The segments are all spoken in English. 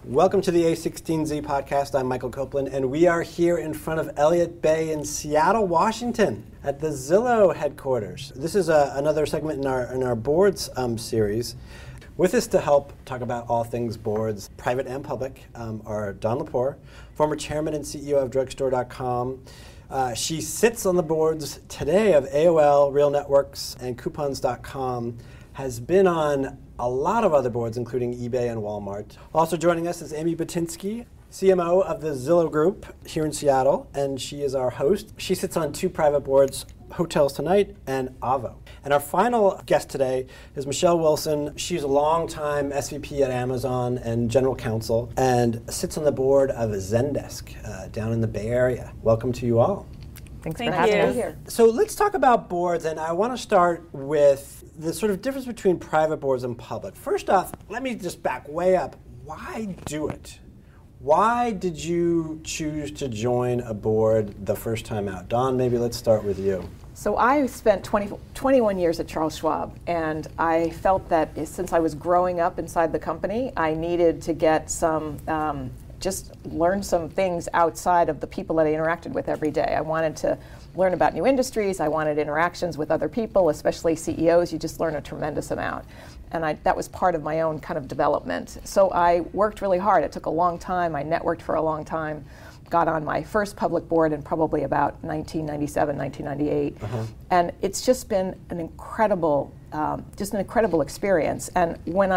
Welcome to the a16z podcast. I'm Michael Copeland, and we are here in front of Elliott Bay in Seattle, Washington, at the Zillow headquarters. This is another segment in our boards series. With us to help talk about all things boards, private and public, are Dawn Lepore, former chairman and CEO of Drugstore.com. She sits on the boards today of AOL, Real Networks, and Coupons.com, has been on a lot of other boards, including eBay and Walmart. Also joining us is Amy Batinsky, CMO of the Zillow Group here in Seattle, and she is our host. She sits on two private boards, Hotels Tonight and Avo. And our final guest today is Michelle Wilson. She's a longtime SVP at Amazon and general counsel, and sits on the board of Zendesk down in the Bay Area. Welcome to you all. Thanks for having us here. So let's talk about boards, and I want to start with the sort of difference between private boards and public. First off, let me just back way up. Why do it? Why did you choose to join a board the first time out? Dawn, maybe let's start with you. So I spent 21 years at Charles Schwab, and I felt that since I was growing up inside the company, I needed to get some, just learn some things outside of the people that I interacted with every day. I wanted to learn about new industries. I wanted interactions with other people, especially CEOs. You just learn a tremendous amount. And that was part of my own kind of development. So I worked really hard. It took a long time. I networked for a long time. Got on my first public board in probably about 1997, 1998. And it's just been an incredible experience. And when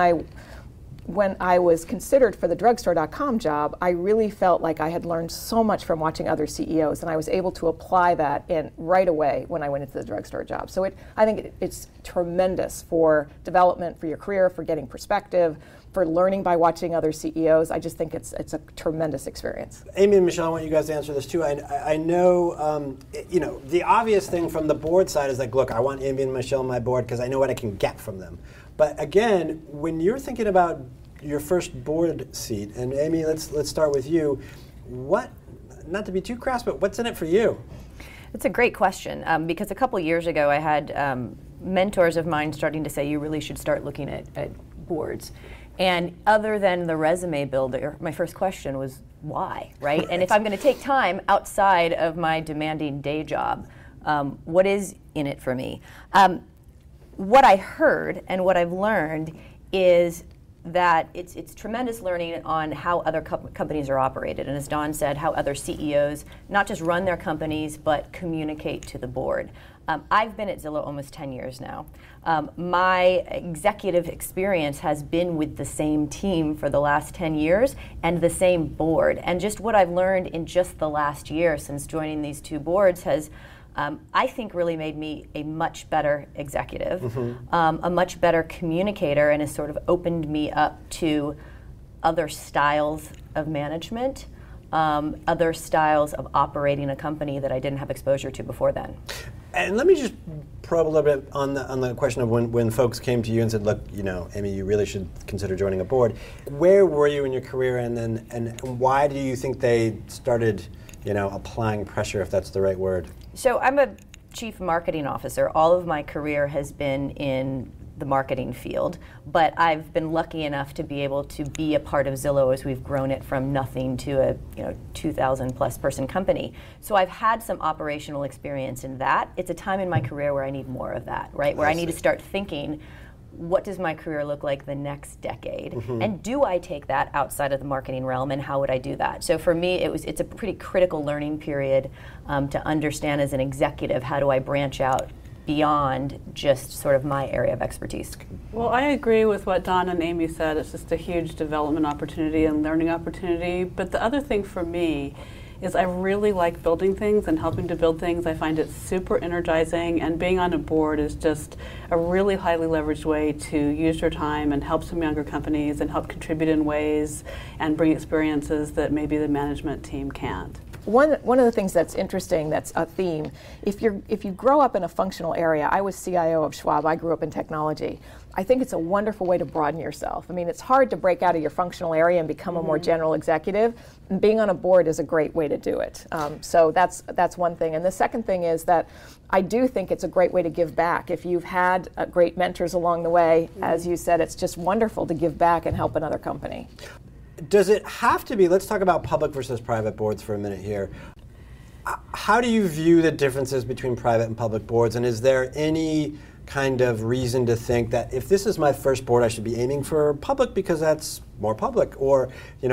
I was considered for the Drugstore.com job, I really felt like I had learned so much from watching other CEOs, and I was able to apply that right away when I went into the drugstore job. So I think it's tremendous for development, for your career, for getting perspective, for learning by watching other CEOs. I just think it's a tremendous experience. Amy and Michelle, I want you guys to answer this too. I know, the obvious thing from the board side is like, look, I want Amy and Michelle on my board because I know what I can get from them. But again, when you're thinking about your first board seat, and Amy, let's start with you. Not to be too crass, but what's in it for you? It's a great question because a couple years ago I had mentors of mine starting to say you really should start looking at boards. And other than the resume builder, my first question was why, right? And if I'm going to take time outside of my demanding day job, what is in it for me? What I heard and what I've learned is that it's tremendous learning on how other companies are operated, and as Dawn said, how other CEOs not just run their companies but communicate to the board. I've been at Zillow almost 10 years now. My executive experience has been with the same team for the last 10 years and the same board, and just what I've learned in just the last year since joining these two boards has I think really made me a much better executive, a much better communicator, and has sort of opened me up to other styles of management, other styles of operating a company that I didn't have exposure to before then. And let me just probe a little bit on the question of when folks came to you and said, look, Amy, you really should consider joining a board. Where were you in your career, and why do you think they started applying pressure, if that's the right word? So I'm a chief marketing officer. All of my career has been in the marketing field, but I've been lucky enough to be able to be a part of Zillow as we've grown it from nothing to a 2,000 plus person company. So I've had some operational experience in that. It's a time in my career where I need more of that, right? Where I need to start thinking, what does my career look like the next decade? And do I take that outside of the marketing realm, and how would I do that? So for me, it's a pretty critical learning period to understand as an executive, how do I branch out beyond just sort of my area of expertise? Well, I agree with what Dawn and Amy said. It's just a huge development opportunity and learning opportunity. But the other thing for me is I really like building things and helping to build things. I find it super energizing, and being on a board is just a really highly leveraged way to use your time and help some younger companies and help contribute in ways and bring experiences that maybe the management team can't. One of the things that's interesting, that's a theme, if you grow up in a functional area, I was CIO of Schwab, I grew up in technology. I think it's a wonderful way to broaden yourself. I mean, it's hard to break out of your functional area and become a more general executive, and being on a board is a great way to do it. So that's one thing. And the second thing is that I do think it's a great way to give back. If you've had great mentors along the way, as you said, it's just wonderful to give back and help another company. does it have to be, let's talk about public versus private boards for a minute here. How do you view the differences between private and public boards, and is there any kind of reason to think that if this is my first board, I should be aiming for public because that's more public, or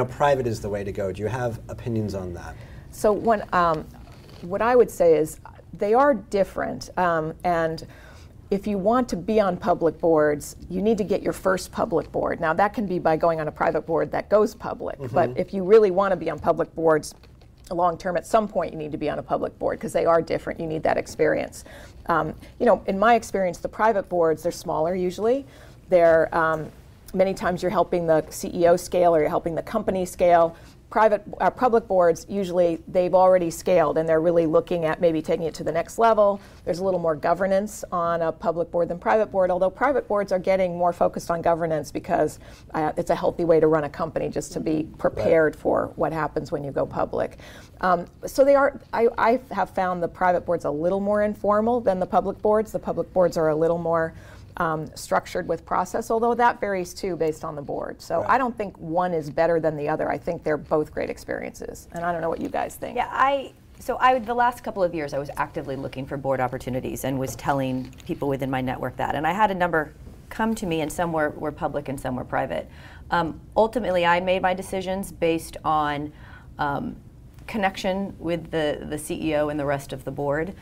private is the way to go? Do you have opinions on that? So what I would say is they are different, and if you want to be on public boards, you need to get your first public board. Now that can be by going on a private board that goes public, but if you really want to be on public boards long term, at some point you need to be on a public board because they are different. You need that experience. In my experience, the private boards, they're smaller usually. They're many times you're helping the CEO scale or you're helping the company scale. Public boards, usually they've already scaled and they're really looking at maybe taking it to the next level. There's a little more governance on a public board than private board, although private boards are getting more focused on governance because it's a healthy way to run a company, just to be prepared for what happens when you go public. So they are, I have found the private boards a little more informal than the public boards. The public boards are a little more structured with process, although that varies too based on the board. So I don't think one is better than the other. I think they're both great experiences. And I don't know what you guys think. Yeah, the last couple of years I was actively looking for board opportunities and was telling people within my network that. And I had a number come to me, and some were public and some were private. Ultimately, I made my decisions based on connection with the CEO and the rest of the board.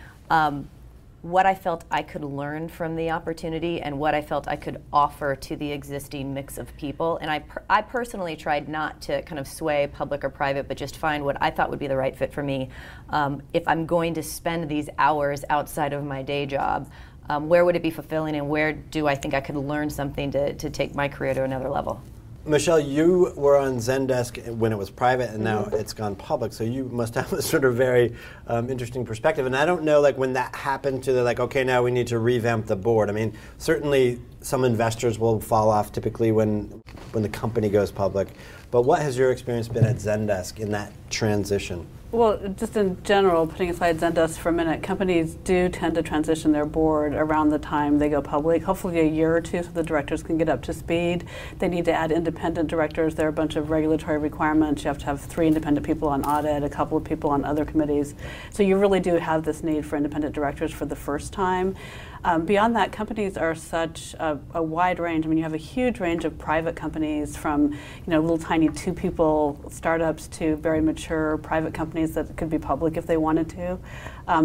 What I felt I could learn from the opportunity and what I felt I could offer to the existing mix of people. And I personally tried not to kind of sway public or private, but just find what I thought would be the right fit for me. If I'm going to spend these hours outside of my day job, where would it be fulfilling, and where do I think I could learn something to take my career to another level? Michelle, you were on Zendesk when it was private, and now it's gone public, so you must have a sort of very interesting perspective. And I don't know, like, when that happened to okay, now we need to revamp the board. I mean, certainly some investors will fall off typically when the company goes public. But what has your experience been at Zendesk in that transition? Well, just in general, putting aside Zendesk for a minute, companies do tend to transition their board around the time they go public, hopefully a year or two so the directors can get up to speed. They need to add independent directors. There are a bunch of regulatory requirements. You have to have 3 independent people on audit, a couple of people on other committees. So you really do have this need for independent directors for the first time. Beyond that, companies are such a wide range. I mean, you have a huge range of private companies from, little tiny 2-people startups to very mature private companies that could be public if they wanted to.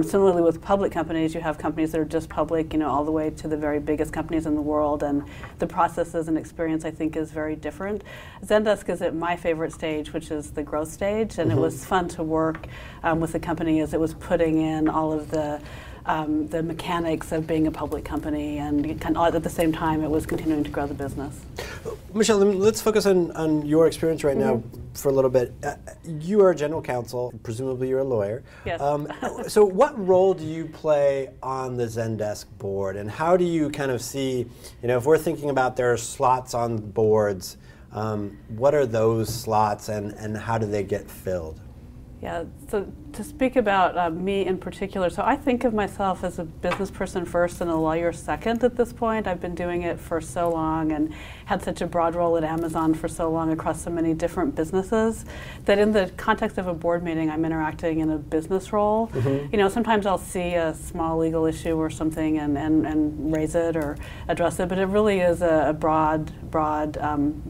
Similarly, with public companies, you have companies that are just public, all the way to the very biggest companies in the world, and the processes and experience, I think, is very different. Zendesk is at my favorite stage, which is the growth stage, and it was fun to work with the company as it was putting in all of the mechanics of being a public company, and at the same time it was continuing to grow the business. Michelle, let's focus on your experience right now for a little bit. You are a general counsel, presumably you're a lawyer. Yes. So what role do you play on the Zendesk board, and how do you kind of see, if we're thinking about there are slots on boards, what are those slots and how do they get filled? Yeah, so to speak about me in particular, so I think of myself as a business person first and a lawyer second at this point. I've been doing it for so long and had such a broad role at Amazon for so long across so many different businesses that in the context of a board meeting, I'm interacting in a business role. Sometimes I'll see a small legal issue or something and raise it or address it, but it really is a broad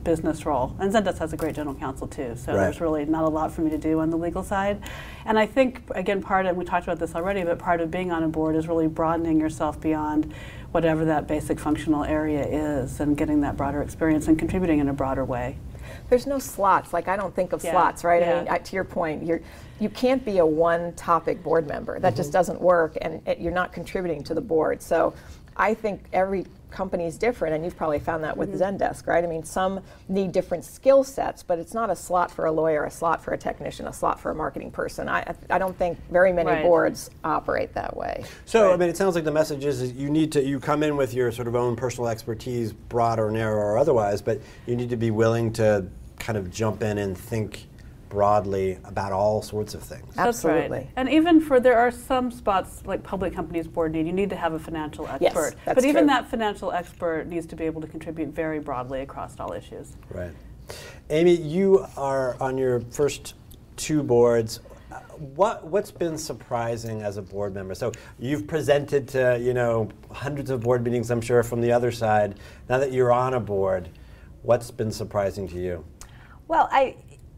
business role. And Zendesk has a great general counsel too, so there's really not a lot for me to do on the legal side. And I think, again, we talked about this already, but part of being on a board is really broadening yourself beyond whatever that basic functional area is and getting that broader experience and contributing in a broader way. There's no slots. Like, I don't think of slots, right? I mean, to your point, you can't be a one-topic board member. That just doesn't work, and you're not contributing to the board. So I think every company is different, and you've probably found that with Zendesk, right? I mean, some need different skill sets, but it's not a slot for a lawyer, a slot for a technician, a slot for a marketing person. I don't think very many boards operate that way. So, I mean, it sounds like the message is you come in with your sort of own personal expertise, broad or narrow or otherwise, but you need to be willing to kind of jump in and think broadly about all sorts of things. Absolutely. Right. And even there are some spots like public companies board you need to have a financial expert. Yes, but even that financial expert needs to be able to contribute very broadly across all issues. Right. Amy, you are on your first 2 boards. What's been surprising as a board member? So you've presented to hundreds of board meetings, I'm sure, from the other side. Now that you're on a board, what's been surprising to you? Well,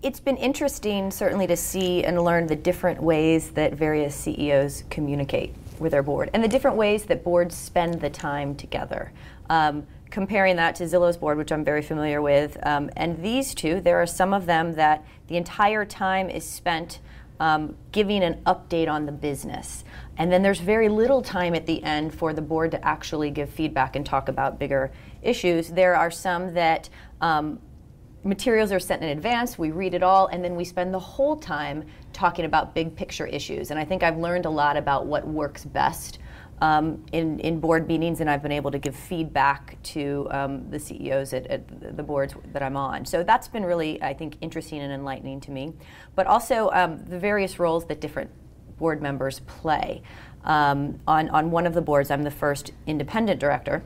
it's been interesting certainly to see and learn the different ways that various CEOs communicate with their board and the different ways that boards spend the time together. Comparing that to Zillow's board, which I'm very familiar with, and these two, there are some of them that the entire time is spent giving an update on the business. And then there's very little time at the end for the board to actually give feedback and talk about bigger issues. There are some that materials are sent in advance, we read it all, and then we spend the whole time talking about big picture issues. And I think I've learned a lot about what works best in board meetings, and I've been able to give feedback to the CEOs at the boards that I'm on. So that's been really, I think, interesting and enlightening to me. But also the various roles that different board members play. On one of the boards, I'm the first independent director,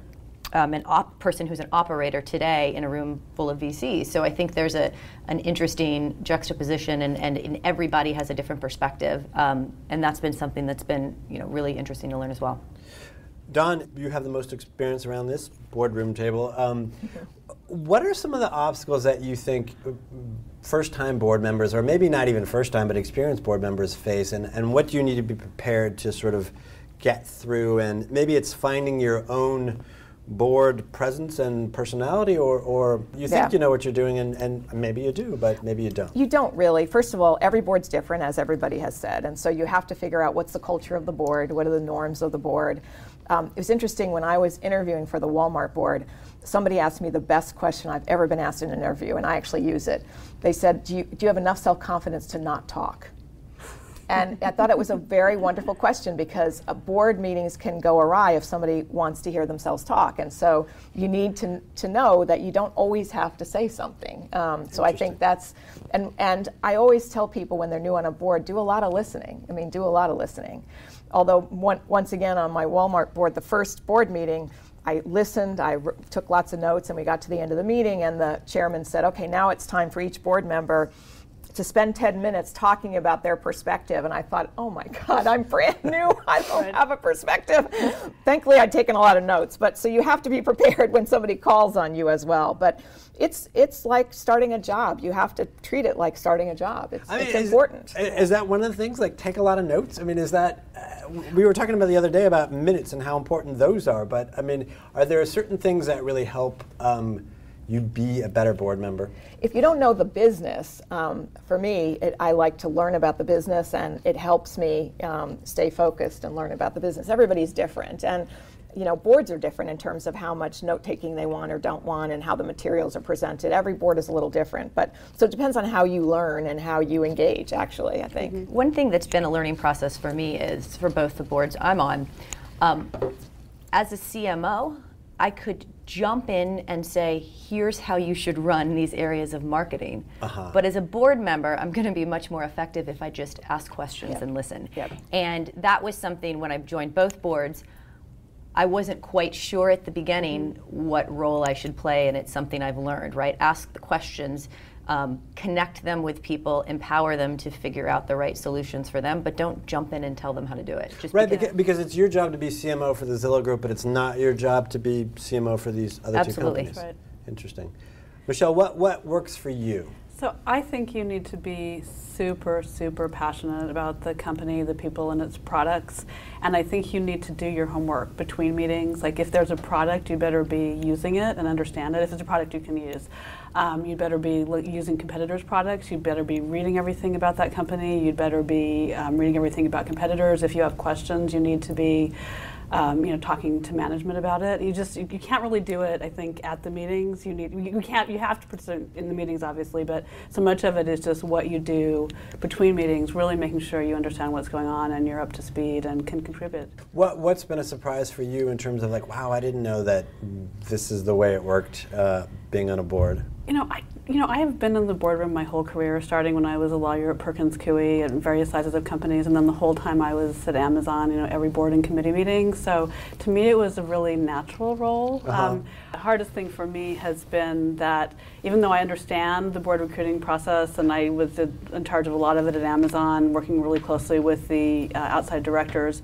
an person who's an operator today in a room full of VCs. So I think there's an interesting juxtaposition, and everybody has a different perspective, and that's been something that's been really interesting to learn as well. Dawn, you have the most experience around this boardroom table. What are some of the obstacles that you think first-time board members, or maybe not even first-time, but experienced board members face, and what do you need to be prepared to sort of get through? And maybe it's finding your own board presence and personality, or you think you know what you're doing, and maybe you do, but maybe you don't. You don't really. First of all, every board's different, as everybody has said, and so you have to figure out what's the culture of the board, what are the norms of the board. It was interesting when I was interviewing for the Walmart board, somebody asked me the best question I've ever been asked in an interview, and I actually use it. They said, do you have enough self-confidence to not talk? And I thought it was a very wonderful question, because board meetings can go awry if somebody wants to hear themselves talk. And so you need to know that you don't always have to say something. So I think that's, and I always tell people when they're new on a board, do a lot of listening. I mean, do a lot of listening. Although once again on my Walmart board, the first board meeting, I listened, I took lots of notes, and we got to the end of the meeting, and the chairman said, okay, now it's time for each board member to spend 10 minutes talking about their perspective. And I thought, oh my God, I'm brand new. I don't have a perspective. Thankfully, I'd taken a lot of notes. But so you have to be prepared when somebody calls on you as well. But it's like starting a job. You have to treat it like starting a job. It's important. Is that one of the things, like take a lot of notes? I mean, is that, we were talking about the other day about minutes and how important those are. But I mean, are there certain things that really help you be a better board member? If you don't know the business, for me, I like to learn about the business, and it helps me stay focused and learn about the business. Everybody's different, and boards are different in terms of how much note-taking they want or don't want, and how the materials are presented. Every board is a little different, but so it depends on how you learn and how you engage, actually, I think. Mm-hmm. One thing that's been a learning process for me is, for both the boards I'm on, as a CMO, I could jump in and say, here's how you should run these areas of marketing. But as a board member, I'm going to be much more effective if I just ask questions and listen. And that was something when I joined both boards, I wasn't quite sure at the beginning what role I should play, and it's something I've learned, right? Ask the questions, connect them with people, empower them to figure out the right solutions for them, but don't jump in and tell them how to do it. Just because it's your job to be CMO for the Zillow Group, but it's not your job to be CMO for these other two companies. Right. Interesting. Michelle, what works for you? So I think you need to be super, super passionate about the company, the people, and its products. And I think you need to do your homework between meetings. Like if there's a product, you better be using it and understand it. If it's a product you can use, you'd better be using competitors' products. You'd better be reading everything about that company. You'd better be reading everything about competitors. If you have questions, you need to be talking to management about it. You can't really do it, I think, at the meetings. You have to participate in the meetings, obviously, but so much of it is just what you do between meetings, really making sure you understand what's going on and you're up to speed and can contribute. What's been a surprise for you in terms of like, wow, I didn't know that this is the way it worked being on a board? I have been in the boardroom my whole career, starting when I was a lawyer at Perkins Coie and various sizes of companies, and then the whole time I was at Amazon, every board and committee meeting. So to me, it was a really natural role. The hardest thing for me has been that even though I understand the board recruiting process, and I was in charge of a lot of it at Amazon, working really closely with the outside directors,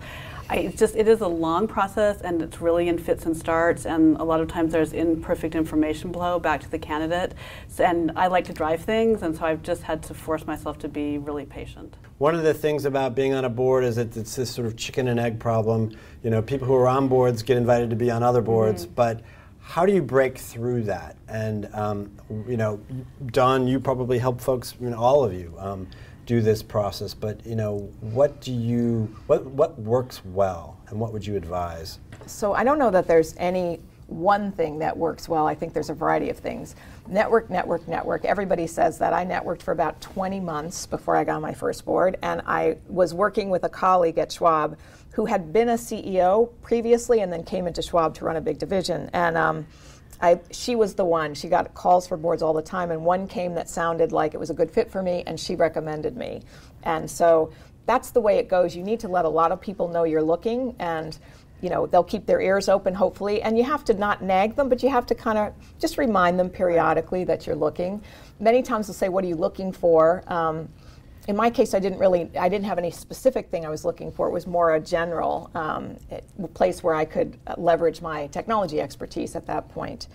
it is a long process, and it's really in fits and starts, and a lot of times there's imperfect information flow back to the candidate. And I like to drive things, and so I've just had to force myself to be really patient. One of the things about being on a board is that it's this sort of chicken and egg problem. People who are on boards get invited to be on other boards, but how do you break through that? And Dawn, you probably help folks, all of you, do this process, but what works well, and what would you advise? So I don't know that there's any one thing that works well. I think there's a variety of things. Network. Everybody says that. I networked for about 20 months before I got on my first board, and I was working with a colleague at Schwab who had been a CEO previously and then came into Schwab to run a big division. And she was the one. She got calls for boards all the time, and one came that sounded like it was a good fit for me, and she recommended me. And so that's the way it goes. You need to let a lot of people know you're looking, and they'll keep their ears open, hopefully. And you have to not nag them, but you have to kind of just remind them periodically that you're looking. Many times they'll say, "What are you looking for?" In my case, I didn't have any specific thing I was looking for. It was more a general place where I could leverage my technology expertise at that point.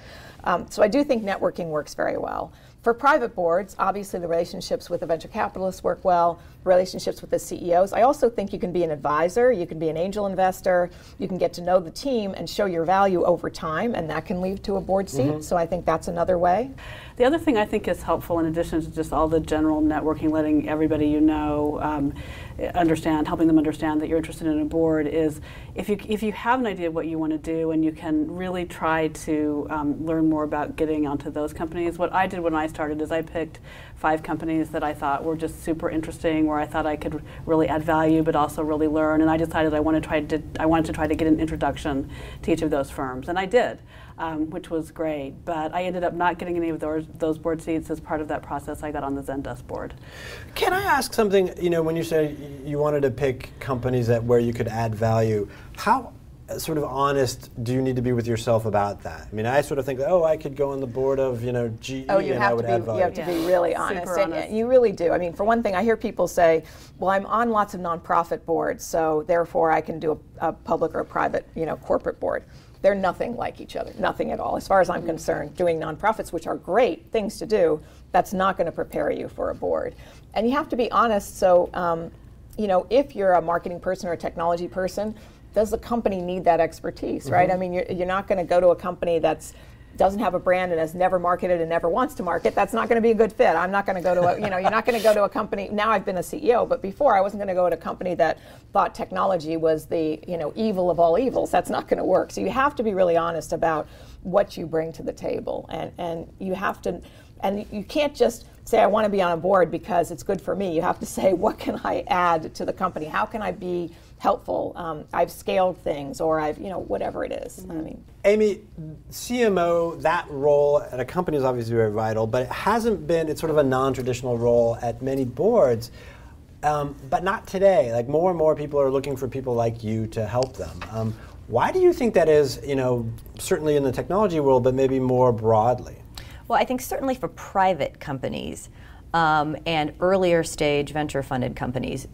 So I do think networking works very well. For private boards, obviously the relationships with the venture capitalists work well, relationships with the CEOs. I also think you can be an advisor, you can be an angel investor, you can get to know the team and show your value over time, and that can lead to a board seat. So I think that's another way. The other thing I think is helpful, in addition to just all the general networking, letting everybody understand, helping them understand that you're interested in a board, is if you have an idea of what you want to do and you can really try to learn more about getting onto those companies. What I did when I started is I picked 5 companies that I thought were just super interesting, where I thought I could really add value but also really learn, and I decided I wanted to try to get an introduction to each of those firms, and I did. Which was great, but I ended up not getting any of those board seats. As part of that process, I got on the Zendesk board. Can I ask something? When you say you wanted to pick companies where you could add value, how sort of honest do you need to be with yourself about that? I mean, I sort of think, I could go on the board of GE and I would add value. You have to be really honest. Super honest. And you really do. I mean, for one thing, I hear people say, well, I'm on lots of nonprofit boards, so therefore I can do a public or a private, corporate board. They're nothing like each other, nothing at all. As far as I'm concerned, doing nonprofits, which are great things to do, that's not going to prepare you for a board. And you have to be honest. So, if you're a marketing person or a technology person, does the company need that expertise, right? I mean, you're not going to go to a company that's doesn't have a brand and has never marketed and never wants to market. That's not going to be a good fit. I'm not going to go to you're not going to go to a company. Now I've been a CEO, but before I wasn't going to go to a company that thought technology was the, evil of all evils. That's not going to work. So you have to be really honest about what you bring to the table, and you have to, and you can't just say I want to be on a board because it's good for me. You have to say, what can I add to the company? How can I be helpful? I've scaled things, or I've, whatever it is. I mean, Amy, CMO, that role at a company is obviously very vital, but it's sort of a non-traditional role at many boards, but not today. Like, more and more people are looking for people like you to help them. Why do you think that is, certainly in the technology world, but maybe more broadly? Well, I think certainly for private companies and earlier stage venture funded companies,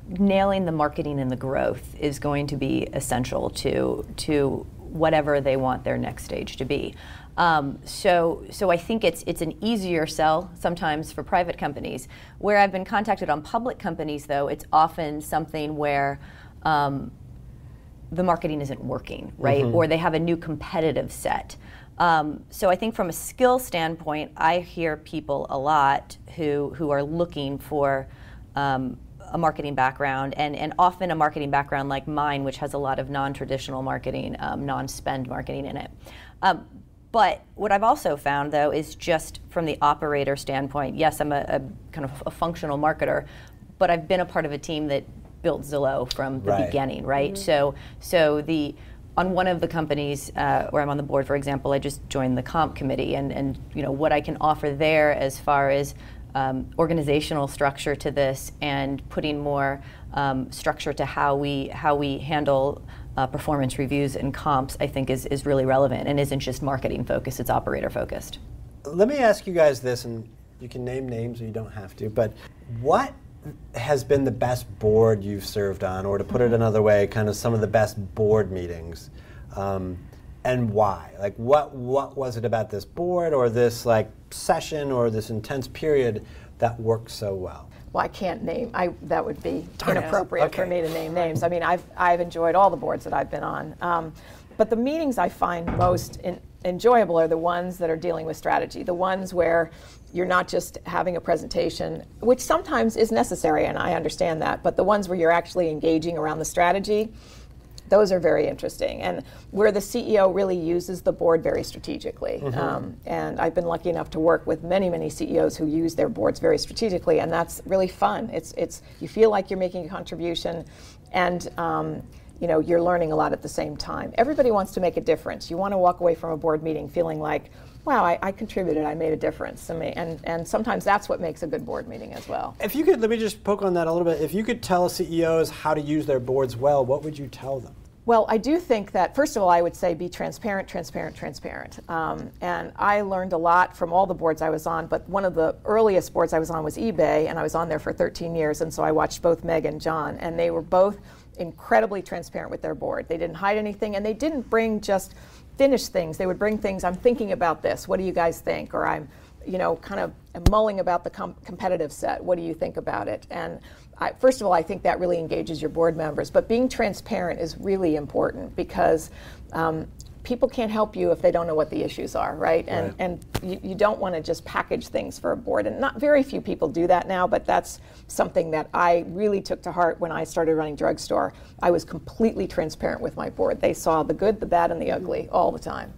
nailing the marketing and the growth is going to be essential to whatever they want their next stage to be. So I think it's an easier sell sometimes for private companies. Where I've been contacted on public companies, though, it's often something where the marketing isn't working, right? Or they have a new competitive set. So I think from a skill standpoint, I hear people a lot who are looking for a marketing background, and often a marketing background like mine, which has a lot of non-traditional marketing, non-spend marketing in it. But what I've also found, though, is just from the operator standpoint, yes, I'm a kind of a functional marketer, but I've been a part of a team that built Zillow from the beginning, right? So the on one of the companies where I'm on the board, for example, I just joined the comp committee, and what I can offer there as far as organizational structure to this and putting more structure to how we handle performance reviews and comps, I think is really relevant and isn't just marketing focused, it's operator focused. Let me ask you guys this, and you can name names or you don't have to, but what has been the best board you've served on, or to put it another way, kind of some of the best board meetings, and why? Like what was it about this board or this like session or this intense period that worked so well? Well, I can't name. That would be inappropriate for me to name names. I mean, I've enjoyed all the boards that I've been on, but the meetings I find most enjoyable are the ones that are dealing with strategy, the ones where you're not just having a presentation, which sometimes is necessary, and I understand that, but the ones where you're actually engaging around the strategy, those are very interesting, and where the CEO really uses the board very strategically. And I've been lucky enough to work with many, many CEOs who use their boards very strategically, and that's really fun. It's you feel like you're making a contribution, and you're learning a lot at the same time. Everybody wants to make a difference. You want to walk away from a board meeting feeling like, wow, I contributed, I made a difference. And sometimes that's what makes a good board meeting as well. If you could, let me just poke on that a little bit. If you could tell CEOs how to use their boards well, what would you tell them? Well, I do think that, first of all, I would say be transparent, transparent, transparent. And I learned a lot from all the boards I was on, but one of the earliest boards I was on was eBay, and I was on there for 13 years, and so I watched both Meg and John, and they were both incredibly transparent with their board. They didn't hide anything, and they didn't bring just finished things. They would bring things, I'm thinking about this, what do you guys think? Or I'm, kind of mulling about the competitive set, what do you think about it? And first of all, I think that really engages your board members, but being transparent is really important because people can't help you if they don't know what the issues are, right? And you don't want to just package things for a board, and not very few people do that now, but that's something that I really took to heart when I started running Drugstore. I was completely transparent with my board. They saw the good, the bad, and the ugly all the time.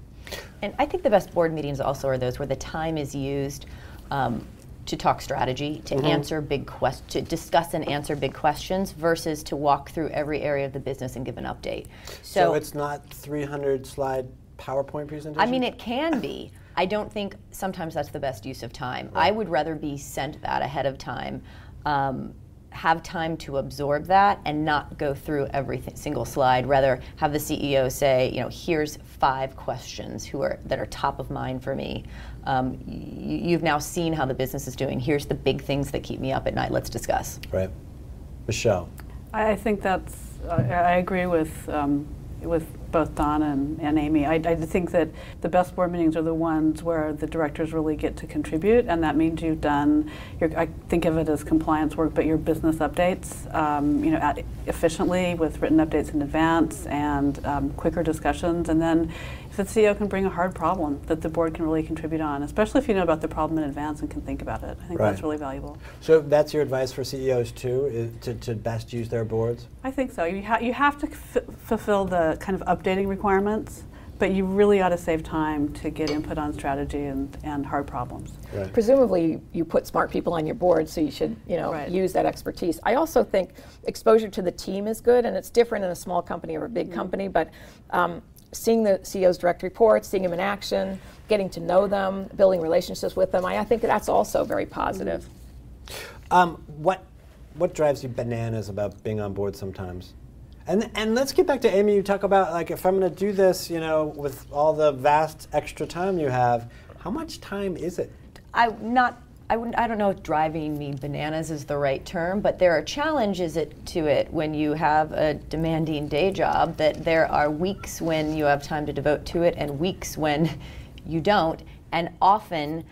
And I think the best board meetings also are those where the time is used to talk strategy, to answer to discuss and answer big questions, versus to walk through every area of the business and give an update. So it's not 300-slide PowerPoint presentation? I mean, it can be. I don't think sometimes that's the best use of time. Right. I would rather be sent that ahead of time, have time to absorb that and not go through every single slide. Rather have the CEO say, here's 5 questions that are top of mind for me. You've now seen how the business is doing. Here's the big things that keep me up at night. Let's discuss. Right. Michelle. I think I agree with both Don and Amy. I think that the best board meetings are the ones where the directors really get to contribute, and that means you've done, I think of it as compliance work, but your business updates, efficiently with written updates in advance and quicker discussions. And then if the CEO can bring a hard problem that the board can really contribute on, especially if you know about the problem in advance and can think about it. I think that's really valuable. So that's your advice for CEOs too, to best use their boards? I think so. You have to fulfill the kind of updating requirements, but you really ought to save time to get input on strategy and hard problems. Right. Presumably you put smart people on your board, so you should use that expertise. I also think exposure to the team is good, and it's different in a small company or a big company, but seeing the CEO's direct reports, seeing them in action, getting to know them, building relationships with them, I think that's also very positive. What drives you bananas about being on board sometimes? And let's get back to Amy. You talk about, like, if I'm going to do this, with all the vast extra time you have, how much time is it? I don't know if driving me bananas is the right term, but there are challenges to it when you have a demanding day job, that there are weeks when you have time to devote to it and weeks when you don't, and often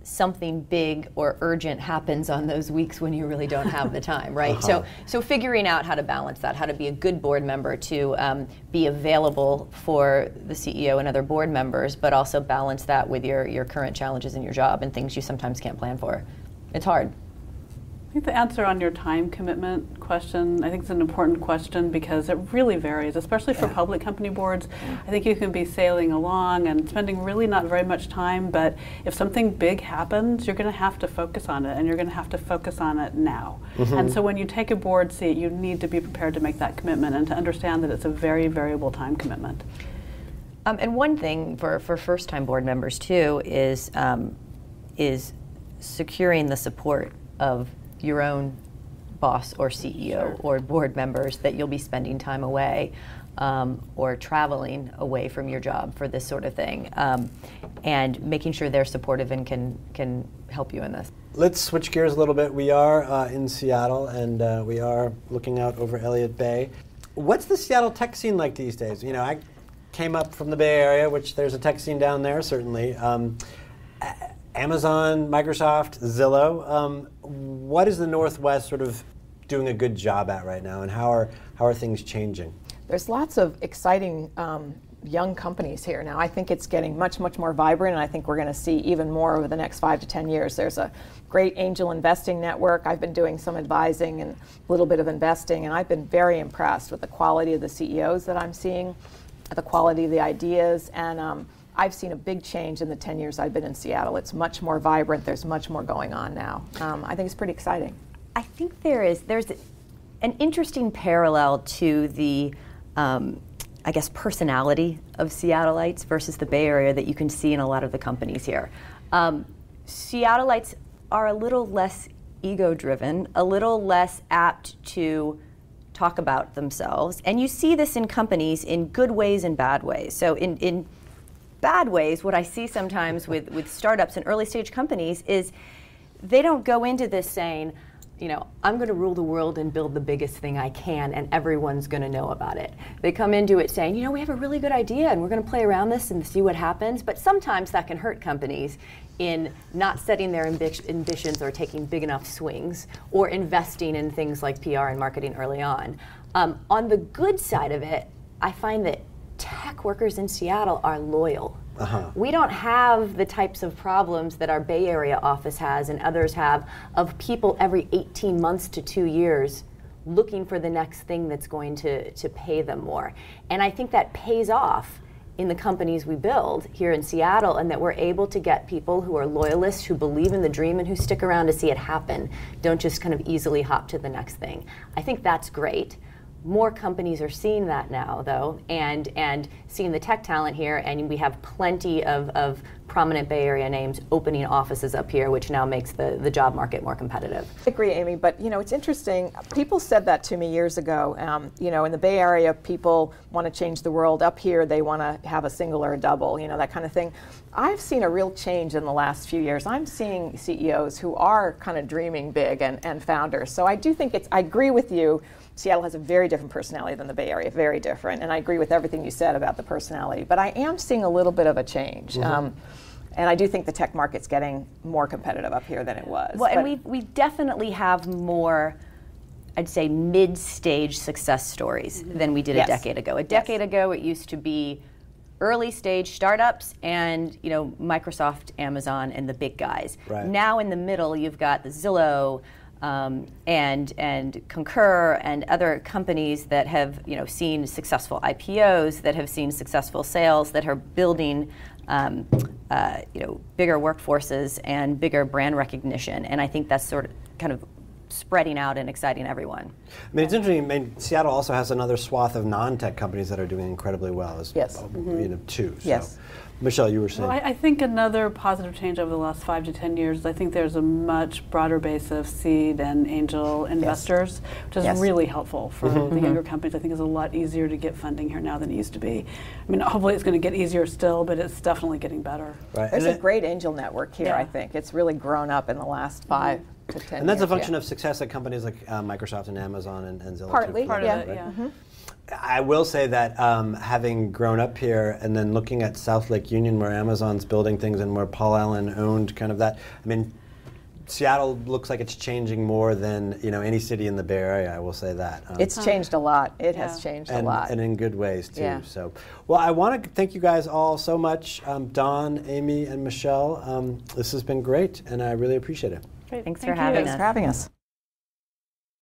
something big or urgent happens on those weeks when you really don't have the time, right? So figuring out how to balance that, how to be a good board member, to be available for the CEO and other board members, but also balance that with your current challenges in your job and things you sometimes can't plan for. It's hard. I think the answer on your time commitment question, I think it's an important question because it really varies, especially for public company boards. I think you can be sailing along and spending really not very much time, but if something big happens, you're going to have to focus on it, and you're going to have to focus on it now. And so when you take a board seat, you need to be prepared to make that commitment and to understand that it's a very variable time commitment. And one thing for first-time board members too is securing the support of your own boss or CEO or board members that you'll be spending time away or traveling away from your job for this sort of thing, and making sure they're supportive and can help you in this. Let's switch gears a little bit. We are in Seattle, and we are looking out over Elliott Bay. What's the Seattle tech scene like these days? You know, I came up from the Bay Area, which there's a tech scene down there, certainly. Amazon, Microsoft, Zillow. What is the Northwest sort of doing a good job at right now, and how are things changing? There's lots of exciting young companies here now. I think it's getting much more vibrant, and I think we're going to see even more over the next 5 to 10 years. There's a great angel investing network. I've been doing some advising and a little bit of investing, and I've been very impressed with the quality of the CEOs that I'm seeing, the quality of the ideas, and I've seen a big change in the 10 years I've been in Seattle. It's much more vibrant. There's much more going on now. I think it's pretty exciting. I think there's an interesting parallel to the, I guess, personality of Seattleites versus the Bay Area that you can see in a lot of the companies here. Seattleites are a little less ego-driven, a little less apt to talk about themselves, and you see this in companies in good ways and bad ways. So in bad ways, what I see sometimes with startups and early stage companies is they don't go into this saying, you know, I'm going to rule the world and build the biggest thing I can and everyone's going to know about it. They come into it saying, you know, we have a really good idea and we're going to play around this and see what happens. But sometimes that can hurt companies in not setting their ambitions or taking big enough swings or investing in things like PR and marketing early on. On the good side of it, I find that tech workers in Seattle are loyal. We don't have the types of problems that our Bay Area office has and others have of people every 18 months to 2 years looking for the next thing that's going to pay them more. And I think that pays off in the companies we build here in Seattle, and that we're able to get people who are loyalists, who believe in the dream and who stick around to see it happen, don't just kind of easily hop to the next thing. I think that's great. More companies are seeing that now, though, and seeing the tech talent here, and we have plenty of prominent Bay Area names opening offices up here, which now makes the job market more competitive. I agree, Amy, but you know, it's interesting. People said that to me years ago. You know, in the Bay Area, people want to change the world. Up here, they want to have a single or a double, you know, that kind of thing. I've seen a real change in the last few years. I'm seeing CEOs who are kind of dreaming big and founders. So I do think I agree with you. Seattle has a very different personality than the Bay Area, very different. And I agree with everything you said about the personality. But I am seeing a little bit of a change. And I do think the tech market's getting more competitive up here than it was. Well, and we definitely have more, I'd say, mid-stage success stories than we did a decade ago. A decade ago, it used to be early stage startups and, you know, Microsoft, Amazon, and the big guys. Right. Now in the middle, you've got the Zillow, and Concur and other companies that have, you know, seen successful IPOs, that have seen successful sales, that are building you know, bigger workforces and bigger brand recognition. And I think that's sort of kind of spreading out and exciting everyone. I mean, it's interesting. I mean, Seattle also has another swath of non-tech companies that are doing incredibly well, as you know, too. So. Yes. Michelle, you were saying. Well, I think another positive change over the last 5 to 10 years, I think there's a much broader base of seed and angel investors, which is really helpful for the younger companies. I think it's a lot easier to get funding here now than it used to be. I mean, hopefully it's going to get easier still, but it's definitely getting better. Right. There's a great angel network here, I think. It's really grown up in the last 5 to 10 years. And that's a function of success at companies like Microsoft and Amazon and Zillow. Partly, part of it, yeah. I will say that having grown up here and then looking at South Lake Union, where Amazon's building things and where Paul Allen owned kind of that, I mean, Seattle looks like it's changing more than, you know, any city in the Bay Area. I will say that. It's changed a lot. It has changed a lot, and in good ways too. Yeah. So, well, I want to thank you guys all so much, Dawn, Amy, and Michelle. This has been great, and I really appreciate it. Great. Thanks for having us.